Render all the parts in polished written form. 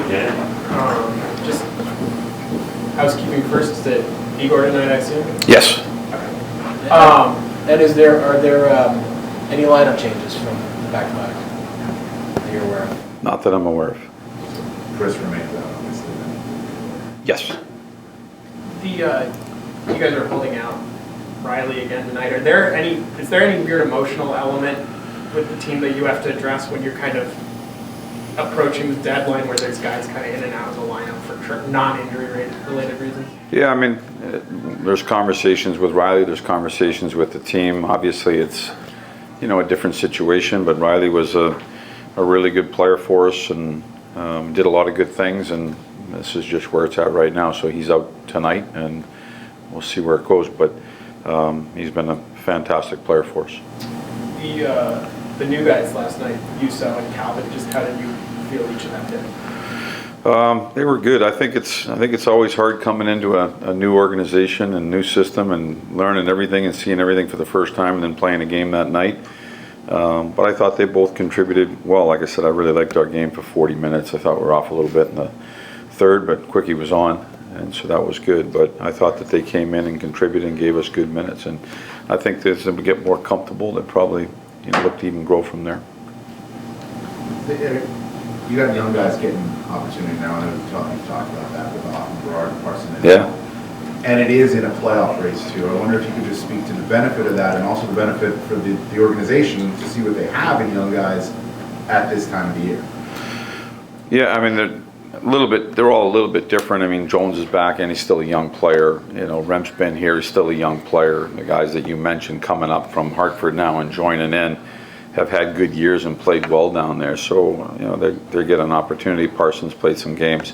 game. Just housekeeping first. Is it Igor tonight, I assume? Yes. Okay. And are there any lineup changes from the back-to-back that you're aware of? Not that I'm aware of. Chris remains out, obviously. Yes. You guys are holding out Riley again tonight. Is there any weird emotional element with the team that you have to address when you're kind of approaching the deadline, where there's guys kind of in and out of the lineup for non-injury related reasons? Yeah, I mean, there's conversations with Riley. There's conversations with the team. Obviously, it's a different situation. But Riley was a really good player for us and did a lot of good things. And this is just where it's at right now. So he's out tonight, and we'll see where it goes. But he's been a fantastic player for us. The new guys last night, Juuso and Calvin, just how did you feel each of them did? They were good. I think it's always hard coming into a new organization and new system and learning everything and seeing everything for the first time and then playing a game that night. But I thought they both contributed well. Like I said, I really liked our game for 40 minutes. I thought we were off a little bit in the third, but Quickie was on, and so that was good. But I thought that they came in and contributed and gave us good minutes. And I think as they get more comfortable, they probably look to even grow from there. You got young guys getting opportunity now. I know you've talked about that with Berard and Parssinen. Yeah. And it is in a playoff race too. I wonder if you could just speak to the benefit of that and also the benefit for the organization to see what they have in young guys at this time of the year. Yeah, I mean, they're all a little bit different. I mean, Jones is back and he's still a young player. Rem's been here, he's still a young player. The guys that you mentioned coming up from Hartford now and joining in have had good years and played well down there. So, they're getting an opportunity. Parsons played some games.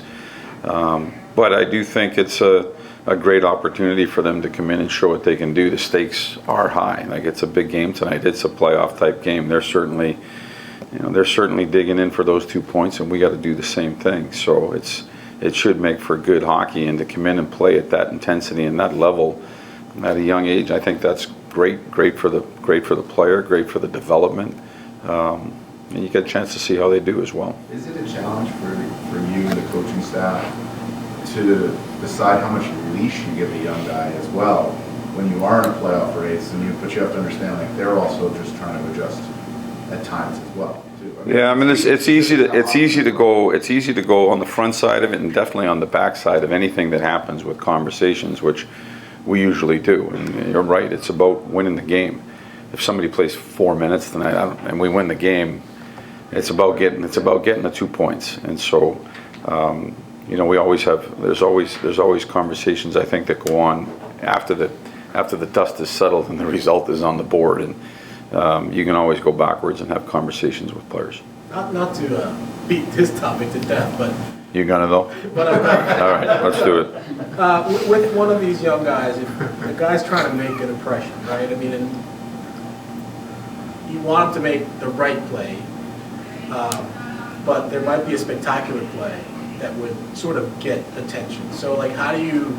But I do think it's a great opportunity for them to come in and show what they can do. The stakes are high. Like, it's a big game tonight. It's a playoff type game. They're certainly digging in for those 2 points, and we got to do the same thing. So it should make for good hockey, and to come in and play at that intensity and that level at a young age, I think that's great for the player, great for the development, and you get a chance to see how they do as well. Is it a challenge for you and the coaching staff to decide how much leash you give a young guy as well when you are in a playoff race, but you have to understand, like, they're also just trying to adjust at times as well too. Yeah, I mean, it's easy to go on the front side of it and definitely on the back side of anything that happens with conversations, which we usually do. And you're right, it's about winning the game. If somebody plays 4 minutes tonight and we win the game, it's about getting the 2 points. And so we always have there's always conversations, I think, that go on after the dust is settled and the result is on the board, and you can always go backwards and have conversations with players. Not to beat this topic to death, but You gonna though? But I'm not. All right, let's do it. With one of these young guys, if the guy's trying to make an impression, right? I mean, you want him to make the right play, but there might be a spectacular play that would sort of get attention. So, like, how do you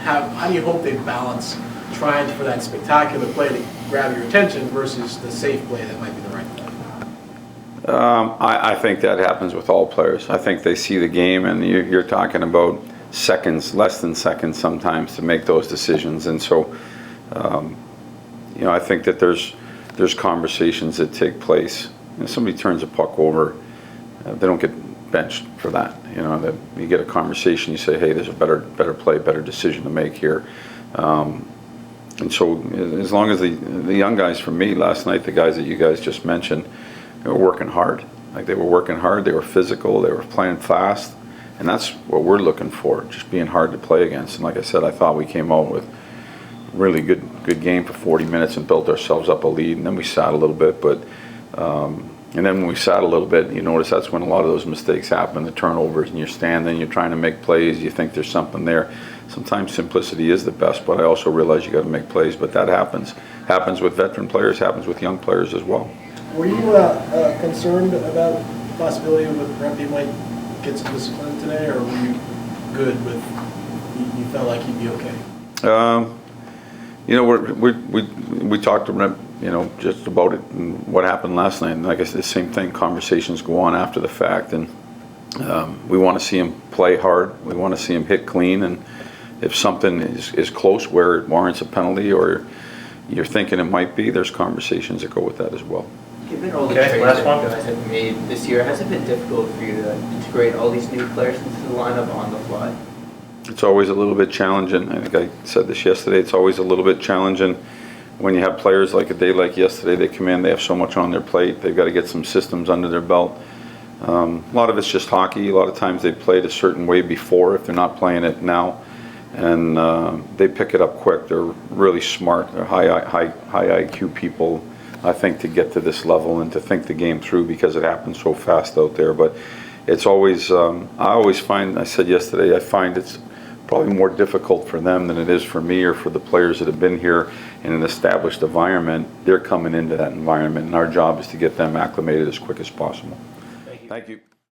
hope they balance trying for that spectacular play to grab your attention versus the safe play that might be the right play? I think that happens with all players. I think they see the game, and you're talking about seconds, less than seconds sometimes, to make those decisions. And so, I think that there's conversations that take place. If somebody turns a puck over, they don't get benched for that. That you get a conversation, you say, hey, there's a better play, better decision to make here. And so, as long as the young guys, for me last night, the guys that you guys just mentioned, they were working hard. Like, they were working hard, they were physical, they were playing fast, and that's what we're looking for, just being hard to play against. And like I said, I thought we came out with a really good game for 40 minutes and built ourselves up a lead, and then we sat a little bit, but and then when we sat a little bit, you notice that's when a lot of those mistakes happen, the turnovers, and you're standing, you're trying to make plays, you think there's something there. Sometimes simplicity is the best, but I also realize you got to make plays, but that happens with veteran players, happens with young players as well. Were you concerned about the possibility of Rempe might get some discipline today, or were you good with, you felt like he'd be okay? We talked to Rempe, just about it and what happened last night. And like I said, the same thing, conversations go on after the fact. And We want to see them play hard. We want to see them hit clean, and if something is close where it warrants a penalty or you're thinking it might be, there's conversations that go with that as well. Given all the Okay, trades last that one. you guys have made this year, has it been difficult for you to integrate all these new players into the lineup on the fly? It's always a little bit challenging. I think I said this yesterday. It's always a little bit challenging when you have players like a day like yesterday. They come in, they have so much on their plate. They've got to get some systems under their belt. A lot of it's just hockey. A lot of times they played a certain way before if they're not playing it now. And they pick it up quick. They're really smart. They're high IQ people, I think, to get to this level and to think the game through because it happens so fast out there. But it's always, I always find, I said yesterday, I find it's probably more difficult for them than it is for me or for the players that have been here in an established environment. They're coming into that environment, and our job is to get them acclimated as quick as possible. Thank you. Thank you.